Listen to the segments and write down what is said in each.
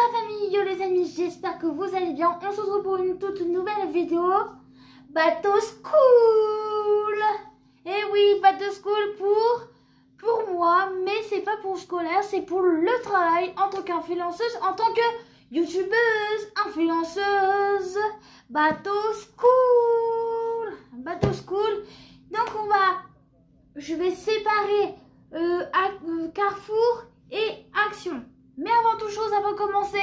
la famille, yo les amis, j'espère que vous allez bien. On se retrouve pour une toute nouvelle vidéo. Bateau School. Et oui, Bateau School pour moi, mais c'est pas pour scolaire, c'est pour le travail en tant qu'influenceuse, en tant que youtubeuse, influenceuse. Bateau School. Bateau School. Donc je vais séparer Carrefour et Action. Mais avant toute chose, avant de commencer,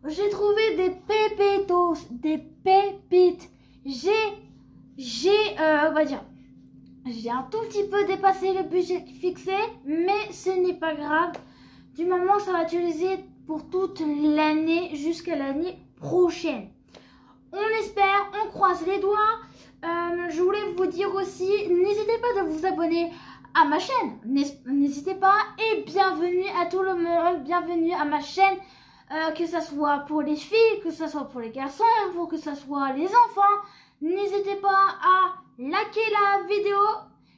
j'ai trouvé des pépitos, des pépites. On va dire, j'ai un tout petit peu dépassé le budget fixé, mais ce n'est pas grave. Du moment, ça va utiliser pour toute l'année jusqu'à l'année prochaine. On espère, on croise les doigts. Je voulais vous dire aussi, n'hésitez pas de vous abonner à ma chaîne, n'hésitez pas, et bienvenue à tout le monde, bienvenue à ma chaîne, que ce soit pour les filles, que ce soit pour les garçons, pour que ce soit les enfants. N'hésitez pas à liker la vidéo,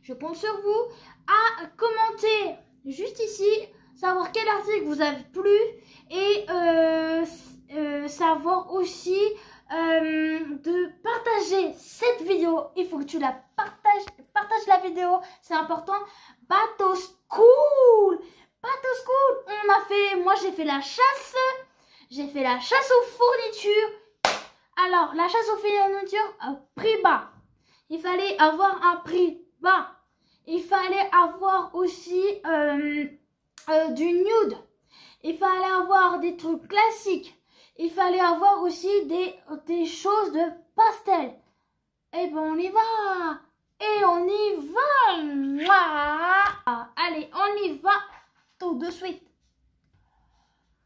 je compte sur vous, à commenter juste ici, savoir quel article vous a plu, et savoir aussi de partager cette vidéo. Il faut que tu la partage la vidéo, c'est important. Bateau School, Bateau School, moi j'ai fait la chasse, aux fournitures. Alors la chasse aux fournitures, prix bas, il fallait avoir un prix bas, il fallait avoir aussi du nude, il fallait avoir des trucs classiques, il fallait avoir aussi des choses de pastel. Et ben on y va. Et on y va. Allez, on y va tout de suite.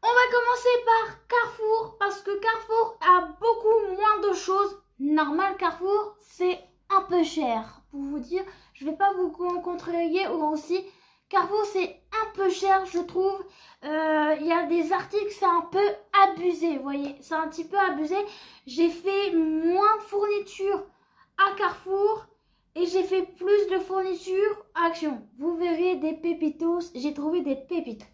On va commencer par Carrefour, parce que Carrefour a beaucoup moins de choses. Normal, Carrefour, c'est un peu cher. Pour vous dire, je vais pas vous contrarier aussi. Carrefour, c'est un peu cher, je trouve. Il y a des articles, c'est un peu abusé, vous voyez. C'est un petit peu abusé. J'ai fait moins de fournitures à Carrefour et j'ai fait plus de fournitures à Action. Vous verrez des pépitos, j'ai trouvé des pépites.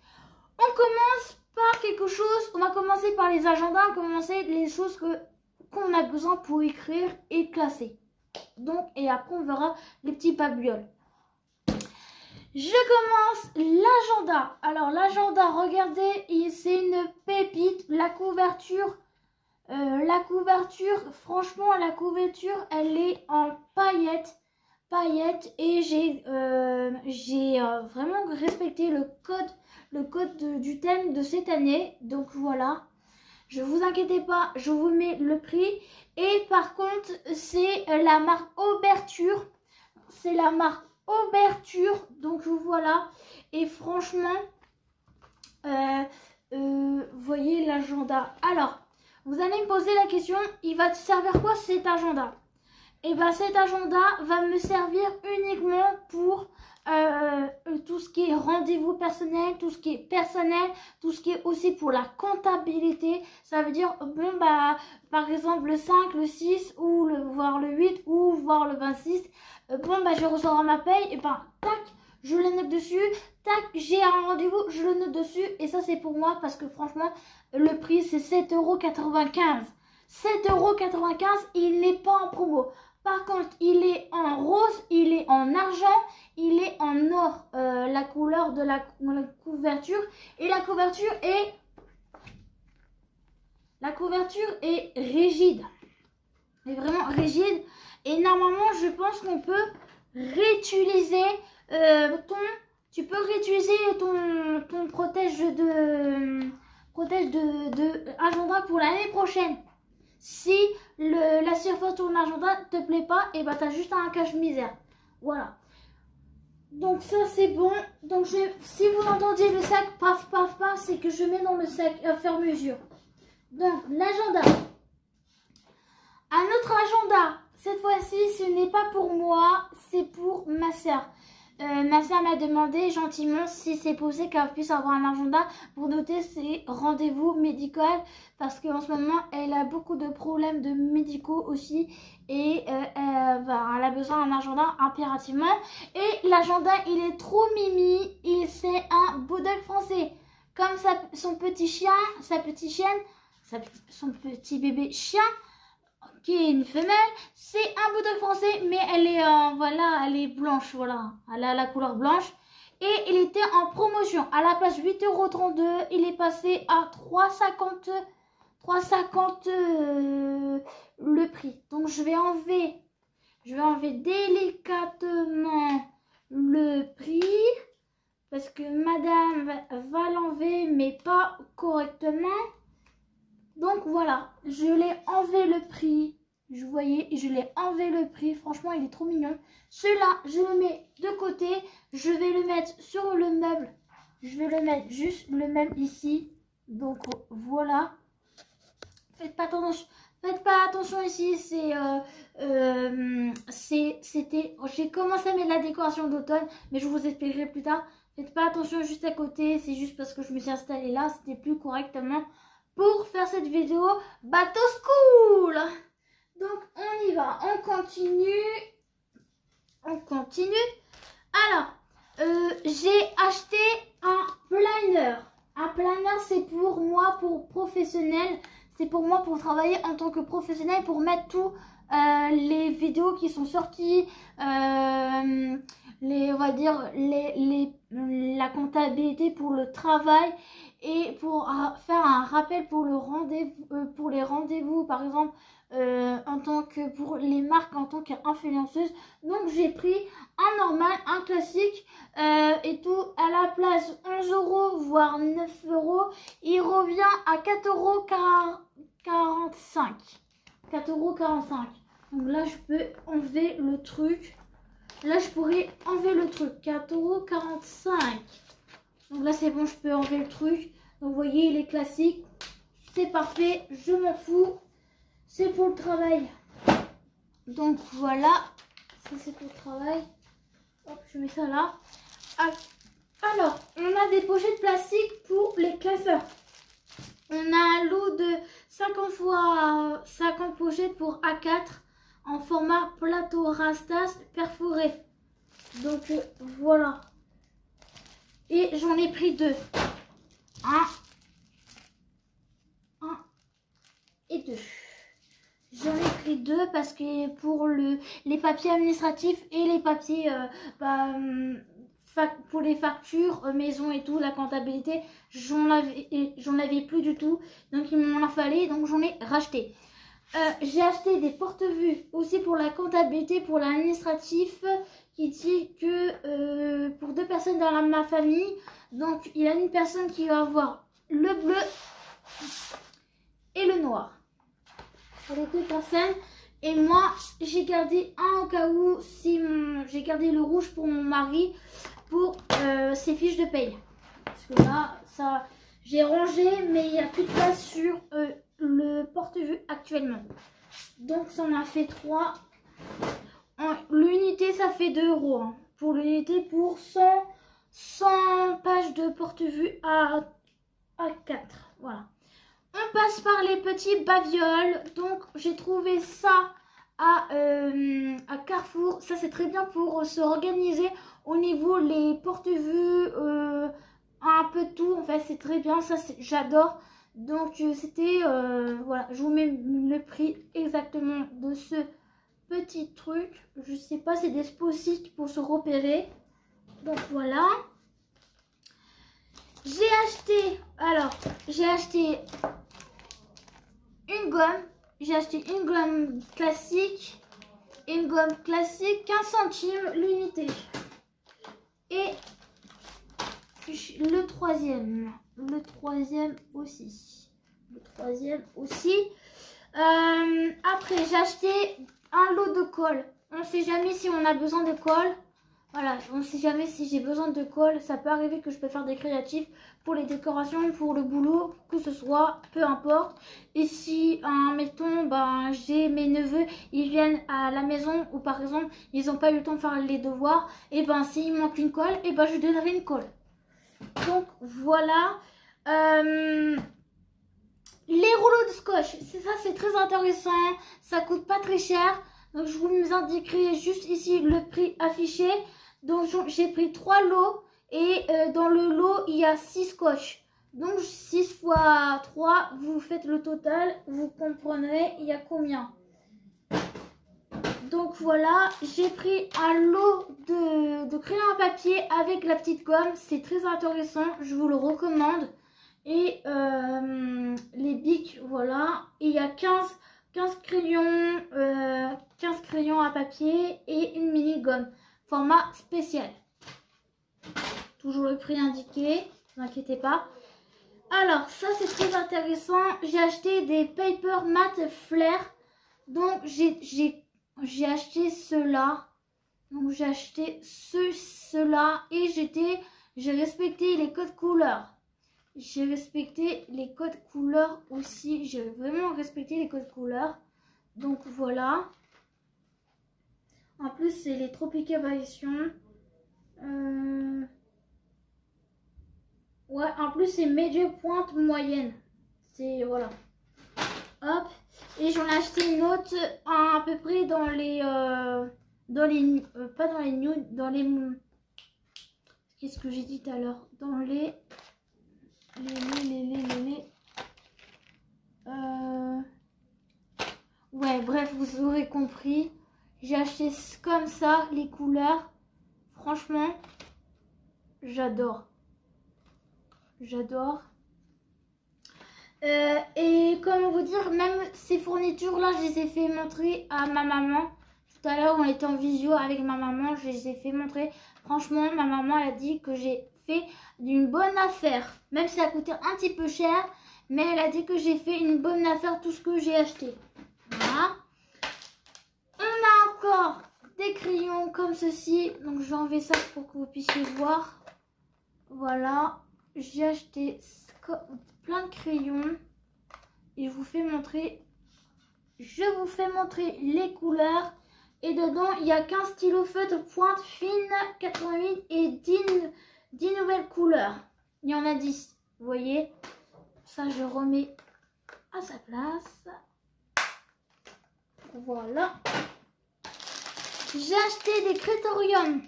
On commence par quelque chose, on va commencer par les agendas, on va commencer les choses qu'on a besoin pour écrire et classer. Donc, et après on verra les petits babioles. Je commence l'agenda. Alors l'agenda, regardez, c'est une pépite, la couverture. Franchement, la couverture, elle est en paillettes, et j'ai vraiment respecté le code du thème de cette année. Donc voilà, je vous inquiétez pas, je vous mets le prix. Et par contre, c'est la marque Ouverture, donc voilà. Et franchement, vous voyez l'agenda. Alors, vous allez me poser la question, il va te servir quoi cet agenda? Et bien cet agenda va me servir uniquement pour tout ce qui est rendez-vous personnel, tout ce qui est personnel, tout ce qui est aussi pour la comptabilité. Ça veut dire, bon bah, par exemple le 5, le 6, ou voire le 8, ou voire le 26. Bon bah, je recevrai ma paye, et ben tac, je le note dessus. Tac, j'ai un rendez-vous, je le note dessus. Et ça c'est pour moi, parce que franchement, le prix c'est 7,95 €. 7,95 €, il n'est pas en promo. Par contre, il est en rose, il est en argent, il est en or, la couleur de la couverture. Et la couverture est rigide. Elle est vraiment rigide. Et normalement, je pense qu'on peut réutiliser tu peux réutiliser ton protège de agenda pour l'année prochaine. Si la surface de ton agenda ne te plaît pas, et bah t'as juste un cache-misère. Voilà. Donc ça c'est bon. Donc si vous entendez le sac paf paf paf, c'est que je mets dans le sac faire mesure. Donc l'agenda. Un autre agenda. Cette fois-ci, ce n'est pas pour moi, c'est pour ma soeur. Ma soeur m'a demandé gentiment si c'est possible qu'elle puisse avoir un agenda pour noter ses rendez-vous médicaux, parce qu'en ce moment elle a beaucoup de problèmes de médicaux aussi, et elle a besoin d'un agenda impérativement. Et l'agenda, il est trop mimi, et c'est un bulldog français. comme son petit chien, sa petite chienne, son petit bébé chien, qui est une femelle. C'est un bulldog français, mais elle est, voilà, elle est blanche, voilà. Elle a la couleur blanche. Et il était en promotion. À la place 8,32 €, il est passé à 3,50 le prix. Donc je vais enlever délicatement le prix. Parce que madame va l'enlever, mais pas correctement. Donc voilà, je l'ai enlevé le prix. Je voyais, je l'ai enlevé le prix. Franchement, il est trop mignon. Celui-là, je le mets de côté. Je vais le mettre sur le meuble. Je vais le mettre juste le même ici. Donc voilà. Faites pas attention ici. J'ai commencé à mettre la décoration d'automne, mais je vous expliquerai plus tard. Faites pas attention juste à côté. C'est juste parce que je me suis installée là. C'était plus correctement pour faire cette vidéo bateau school. Donc on y va, on continue. Alors, j'ai acheté un planner. Un planner, c'est pour moi, pour professionnel. C'est pour moi pour travailler en tant que professionnel, pour mettre tous les vidéos qui sont sorties, on va dire la comptabilité pour le travail et pour faire un rappel pour le rendez-vous, pour les rendez-vous, par exemple. En tant que pour les marques en tant qu'influenceuse. Donc j'ai pris un normal, un classique et tout à la place 11 € voire 9 €. Il revient à 4,45 €. 4,45 €. Donc là je peux enlever le truc. Là je pourrais enlever le truc. 4,45 €. Donc là c'est bon, je peux enlever le truc. Donc vous voyez, il est classique. C'est parfait, je m'en fous. C'est pour le travail. Donc voilà. Ça c'est pour le travail. Hop, je mets ça là. Alors, on a des pochettes plastiques pour les classeurs. On a un lot de 50 x 50 pochettes pour A4 en format plateau Rastas perforé. Donc voilà. Et j'en ai pris deux. Un et deux. J'en ai pris deux parce que pour les papiers administratifs et les papiers pour les factures maison et tout, la comptabilité, j'en avais plus du tout. Donc il m'en a fallu, donc j'en ai racheté. J'ai acheté des porte-vues aussi pour la comptabilité, pour l'administratif, qui dit que pour deux personnes dans ma famille, donc il y a une personne qui va avoir le bleu et le noir. Pour les deux personnes. Et moi, j'ai gardé un au cas où, si j'ai gardé le rouge pour mon mari, pour ses fiches de paye. Parce que là, ça, j'ai rangé, mais il n'y a plus de place sur le porte-vue actuellement. Donc, ça en a fait 3. L'unité, ça fait 2 €. Hein. Pour l'unité, pour 100 pages de porte-vue à 4. Voilà. On passe par les petits babioles. Donc, j'ai trouvé ça à Carrefour. Ça, c'est très bien pour se organiser au niveau les porte-vues, un peu de tout. En fait, c'est très bien. Ça, j'adore. Donc, c'était... voilà, je vous mets le prix exactement de ce petit truc. Je sais pas, c'est des post-it pour se repérer. Donc, voilà. J'ai acheté une gomme. J'ai acheté une gomme classique. 15 centimes l'unité. Et le troisième aussi. Après, j'ai acheté un lot de colle. On ne sait jamais si on a besoin de colle. Voilà, on ne sait jamais si j'ai besoin de colle. Ça peut arriver que je peux faire des créatifs pour les décorations, pour le boulot, que ce soit, peu importe. Et si, mettons, j'ai mes neveux, ils viennent à la maison ou par exemple, ils n'ont pas eu le temps de faire les devoirs, et s'il manque une colle, et je donnerai une colle. Donc voilà. Les rouleaux de scotch, ça c'est très intéressant. Ça coûte pas très cher. Donc je vous indiquerai juste ici le prix affiché. Donc j'ai pris 3 lots et dans le lot il y a 6 scotch. Donc 6 fois 3, vous faites le total, vous comprendrez il y a combien. Donc voilà, j'ai pris un lot de crayon à papier avec la petite gomme. C'est très intéressant, je vous le recommande. Et les bics, voilà. Et il y a 15 crayons, 15 crayons à papier et une mini gomme. Format spécial. Toujours le prix indiqué, ne vous inquiétez pas. Alors, ça c'est très intéressant. J'ai acheté des paper matte flair. Donc j'ai acheté ceux-là. Donc j'ai acheté ceux-là et j'ai respecté les codes couleurs. J'ai respecté les codes couleurs aussi. J'ai vraiment respecté les codes couleurs. Donc voilà. En plus c'est les Tropical Variations. Ouais, en plus c'est médium pointe moyenne. C'est voilà. Hop. Et j'en ai acheté une autre à peu près dans les pas dans les nudes, dans les, qu'est-ce que j'ai dit tout à l'heure, dans les ouais, bref, vous aurez compris. J'ai acheté comme ça les couleurs. Franchement, j'adore. J'adore. Et comment vous dire, même ces fournitures là, je les ai fait montrer à ma maman. Tout à l'heure, on était en visio avec ma maman, je les ai fait montrer. Franchement, ma maman elle a dit que j'ai fait d'une bonne affaire. Même si ça a coûté un petit peu cher, mais elle a dit que j'ai fait une bonne affaire tout ce que j'ai acheté. Voilà. On a encore des crayons comme ceci. Donc je vais enlever ça pour que vous puissiez voir. Voilà. J'ai acheté plein de crayons et je vous fais montrer les couleurs. Et dedans il y a 15 stylos feutre pointe fine 88 et 10 nouvelles couleurs. Il y en a 10, vous voyez. Ça je remets à sa place. Voilà. J'ai acheté des crétoriums.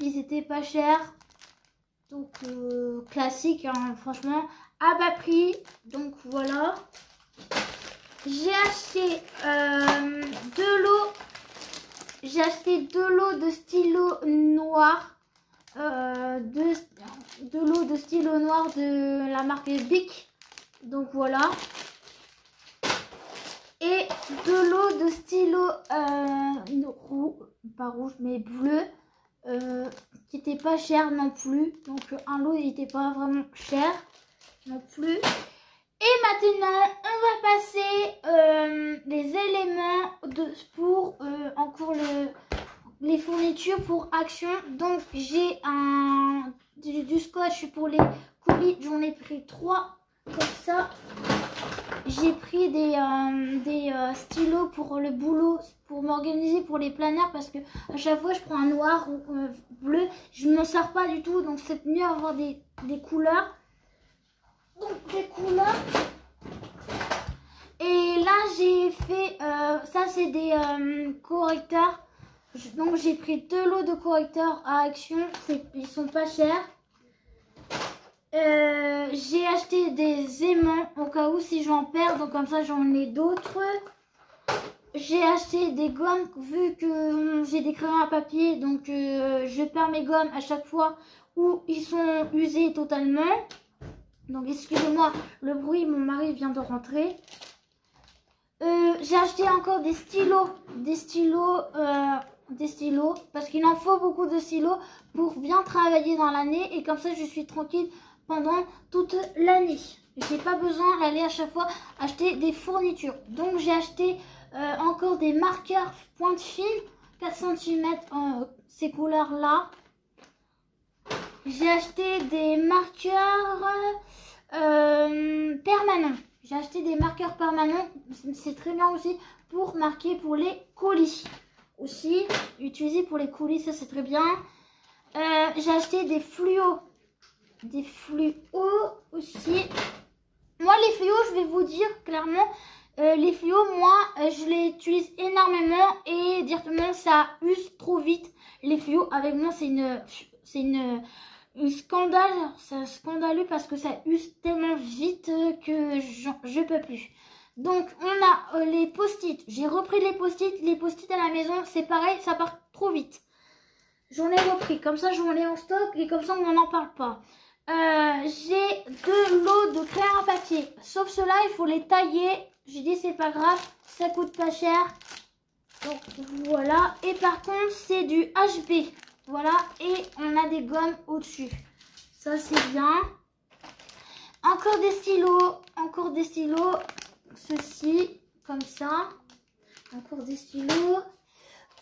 Ils étaient pas chers. Donc classique, hein, franchement, à bas prix. Donc voilà. J'ai acheté deux lots. J'ai acheté 2 lots de stylos noirs. Deux lots de stylos noirs de la marque Bic. Donc voilà. Et 2 lots de stylos pas rouge mais bleu. Qui n'était pas cher non plus. Donc un lot il n'était pas vraiment cher non plus. Et maintenant on va passer les éléments pour encore les fournitures pour Action. Donc j'ai du scotch pour les colis. J'en ai pris 3 comme ça. J'ai pris des stylos pour le boulot, pour m'organiser pour les planners, parce que à chaque fois je prends un noir ou bleu, je ne m'en sers pas du tout, donc c'est mieux avoir des couleurs. Donc des couleurs. Et là j'ai fait, ça c'est des correcteurs. Donc j'ai pris 2 lots de correcteurs à Action, ils sont pas chers. J'ai acheté des aimants au cas où si j'en perds, donc comme ça j'en ai d'autres. J'ai acheté des gommes vu que j'ai des crayons à papier, donc je perds mes gommes à chaque fois où ils sont usés totalement. Donc excusez-moi le bruit, mon mari vient de rentrer. J'ai acheté encore des stylos, parce qu'il en faut beaucoup de stylos pour bien travailler dans l'année, et comme ça je suis tranquille pendant toute l'année. J'ai pas besoin d'aller à chaque fois acheter des fournitures. Donc j'ai acheté encore des marqueurs pointe fine 4 cm ces couleurs là. J'ai acheté des marqueurs permanents. J'ai acheté des marqueurs permanents. C'est très bien aussi pour marquer pour les colis. Aussi utilisé pour les colis, ça c'est très bien. J'ai acheté des fluos. Des fluos aussi. Moi les fluos, je vais vous dire clairement, les fluos, moi je les utilise énormément et directement ça use trop vite. Les fluos avec moi c'est scandale, c'est scandaleux parce que ça use tellement vite que je peux plus. Donc on a les post-it. J'ai repris les post-it. Les post-it à la maison, c'est pareil, ça part trop vite. J'en ai repris, comme ça j'en ai en stock et comme ça on n'en parle pas. J'ai 2 lots de crayon à papier. Sauf cela, il faut les tailler. J'ai dit c'est pas grave, ça coûte pas cher. Donc voilà. Et par contre c'est du HB. Voilà. Et on a des gommes au-dessus. Ça c'est bien. Encore des stylos. Encore des stylos. Ceci, comme ça. Encore des stylos.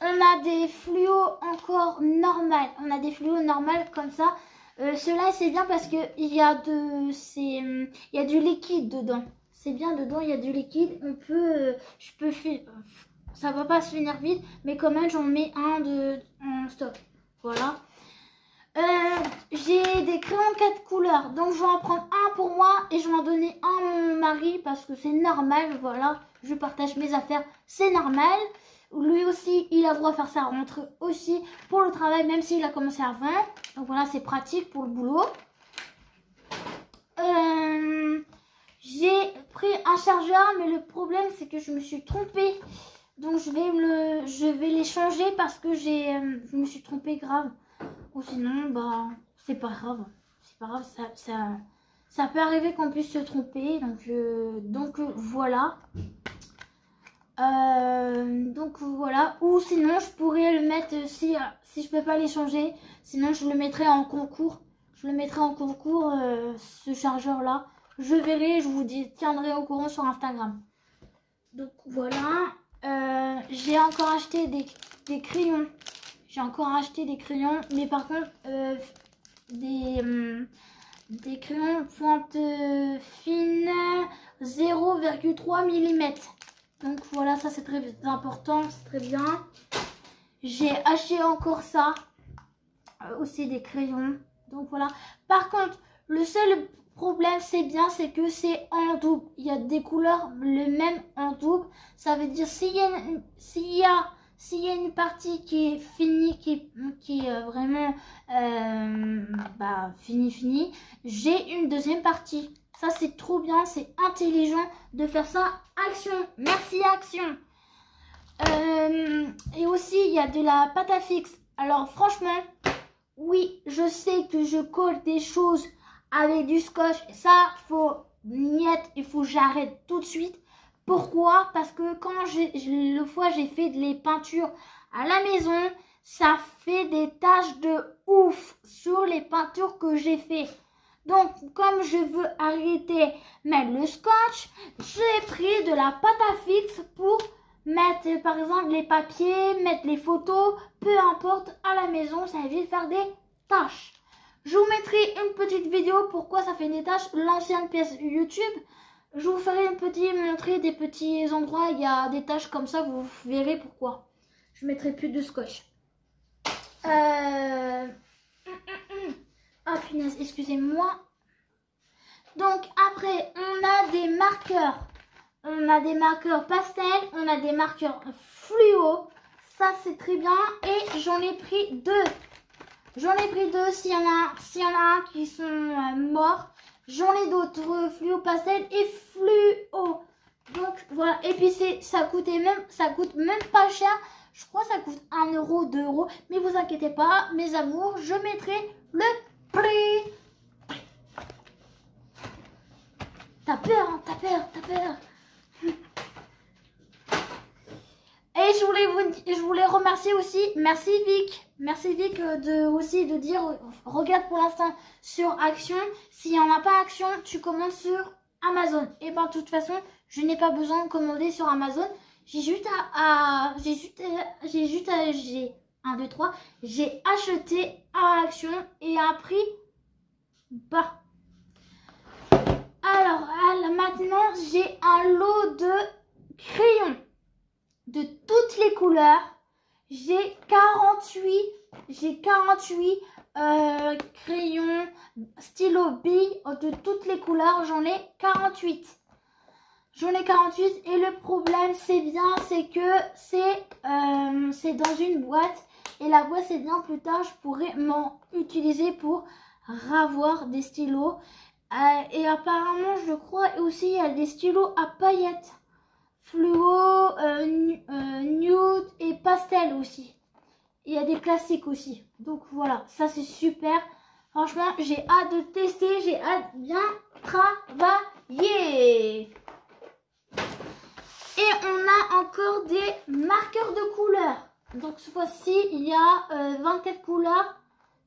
On a des fluos encore normales. On a des fluos normales comme ça. Cela c'est bien parce que il y a du liquide dedans. C'est bien, dedans il y a du liquide. On peut, ça va pas se finir vite, mais quand même j'en mets un en stock. Voilà. J'ai des crayons 4 couleurs, donc je vais en prendre un pour moi et je vais en donner un à mon mari parce que c'est normal. Voilà, je partage mes affaires, c'est normal. Lui aussi, il a le droit de faire sa rentrée aussi pour le travail, même s'il a commencé avant. Donc voilà, c'est pratique pour le boulot. J'ai pris un chargeur, mais le problème, c'est que je me suis trompée. Donc je vais les changer parce que je me suis trompée grave. Ou sinon, bah, c'est pas grave. C'est pas grave, ça peut arriver qu'on puisse se tromper. Donc voilà. Donc voilà, ou sinon je pourrais le mettre si je peux pas les changer, sinon je le mettrai en concours. Je le mettrai en concours ce chargeur là. Je verrai, je vous tiendrai au courant sur Instagram. Donc voilà, j'ai encore acheté des crayons. J'ai encore acheté des crayons, mais par contre des crayons pointe fine 0,3 mm. Donc voilà, ça c'est très important, c'est très bien. J'ai acheté encore ça, aussi des crayons. Donc voilà. Par contre, le seul problème c'est que c'est en double. Il y a des couleurs le même en double. Ça veut dire s'il y a une partie qui est finie, qui est vraiment finie, j'ai une deuxième partie. Ça, c'est trop bien, c'est intelligent de faire ça. Action, merci Action. Et aussi, il y a de la pâte à fixe. Alors, franchement, oui, je sais que je colle des choses avec du scotch. Ça, il faut que j'arrête tout de suite. Pourquoi? Parce que quand le fois j'ai fait les peintures à la maison, ça fait des taches de ouf sur les peintures que j'ai fait. Donc, comme je veux arrêter mettre le scotch, j'ai pris de la pâte à fixe pour mettre, par exemple, les papiers, mettre les photos, peu importe, à la maison, ça évite de faire des taches. Je vous mettrai une petite vidéo pourquoi ça fait des taches, l'ancienne pièce YouTube. Je vous ferai montrer des petits endroits, il y a des taches comme ça, vous verrez pourquoi. Je mettrai plus de scotch. Ah punaise, excusez-moi. Donc après, on a des marqueurs. On a des marqueurs pastels, on a des marqueurs fluo. Ça, c'est très bien. Et j'en ai pris 2. J'en ai pris 2. S'il y en a un qui sont morts, j'en ai d'autres fluo pastel et fluo. Donc voilà. Et puis ça coûte même pas cher. Je crois que ça coûte 1 euro, 2 euros. Mais vous inquiétez pas, mes amours, je mettrai le prix. T'as peur, hein, t'as peur. Et je voulais remercier aussi, merci Vic de dire, regarde pour l'instant sur Action. S'il n'y en a pas Action, tu commandes sur Amazon. Et ben de toute façon, je n'ai pas besoin de commander sur Amazon. J'ai acheté à Action et à un prix bas. Alors, maintenant, j'ai un lot de crayons de toutes les couleurs. J'ai 48 crayons stylo billes de toutes les couleurs. J'en ai 48. Et le problème, c'est que c'est dans une boîte. Et la boîte, c'est bien plus tard, je pourrais m'en utiliser pour ravoir des stylos. Et apparemment, je crois aussi, il y a des stylos à paillettes. Fluo, nude et pastel aussi. Il y a des classiques aussi. Donc voilà, ça c'est super. Franchement, j'ai hâte de tester, j'ai hâte de bien travailler. Et on a encore des marqueurs de couleurs. Donc cette fois-ci, il y a 24 couleurs.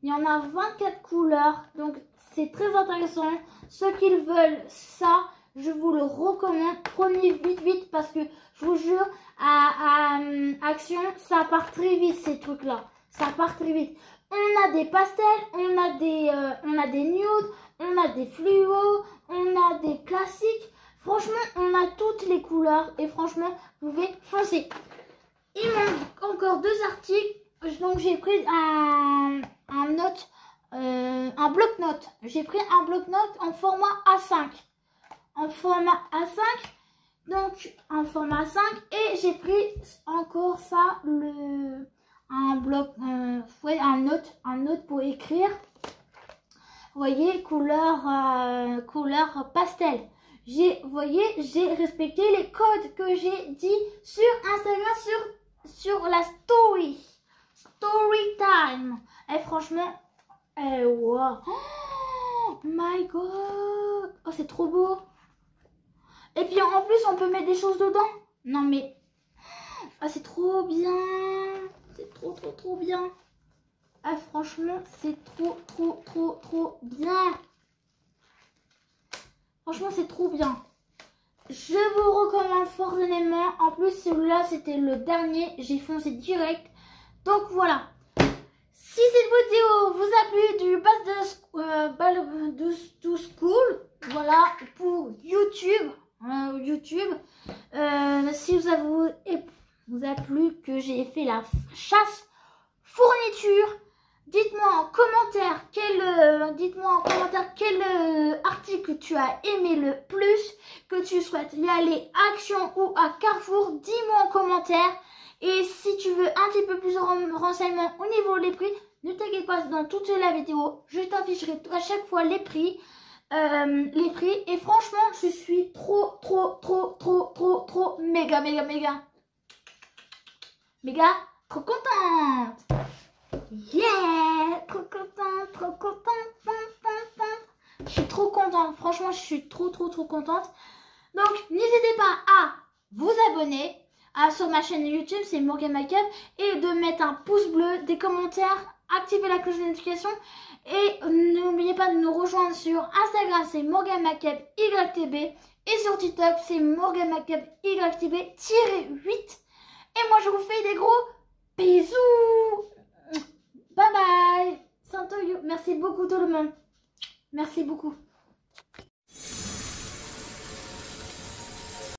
Il y en a 24 couleurs. Donc c'est très intéressant. Ceux qui veulent ça, je vous le recommande. Prenez vite parce que je vous jure, à Action, ça part très vite ces trucs-là. Ça part très vite. On a des pastels, on a des nudes, on a des fluos, on a des classiques. Franchement, on a toutes les couleurs et franchement, vous pouvez foncer. Il manque encore 2 articles. Donc j'ai pris un bloc-notes. J'ai pris un bloc-notes en format A5. En format A5. Donc en format A5. Et j'ai pris encore ça, un note pour écrire. Vous voyez, couleur pastel. Vous voyez, j'ai respecté les codes que j'ai dit sur Instagram, sur la story time. Et franchement, wow. Oh my god. Oh, c'est trop beau. Et puis en plus, on peut mettre des choses dedans. Non mais, ah, c'est trop bien. C'est trop bien. Ah, franchement, c'est trop bien. Franchement, c'est trop bien. Je vous recommande fortement. En plus, celui-là, c'était le dernier. J'ai foncé direct. Donc, voilà. Si cette vidéo vous a plu du Back to School, voilà, pour YouTube. Si vous a plu que j'ai fait la chasse fourniture, dites-moi en commentaire quel article tu as aimé le plus, que tu souhaites y aller à Action ou à Carrefour, dis-moi en commentaire. Et si tu veux un petit peu plus de renseignements au niveau des prix, ne t'inquiète pas, dans toute la vidéo, je t'afficherai à chaque fois les prix. Et franchement, je suis trop méga trop contente. Yeah, trop contente. Je suis trop contente. Franchement, je suis trop contente. Donc, n'hésitez pas à vous abonner sur ma chaîne YouTube, c'est Morgan Makeup, et de mettre un pouce bleu, des commentaires, activer la cloche de notification. Et n'oubliez pas de nous rejoindre sur Instagram, c'est Morgan Makeup YTB, et sur TikTok, c'est Morgan Makeup YTB-8. Et moi, je vous fais des gros bisous. Bye bye. Merci beaucoup tout le monde. Merci beaucoup.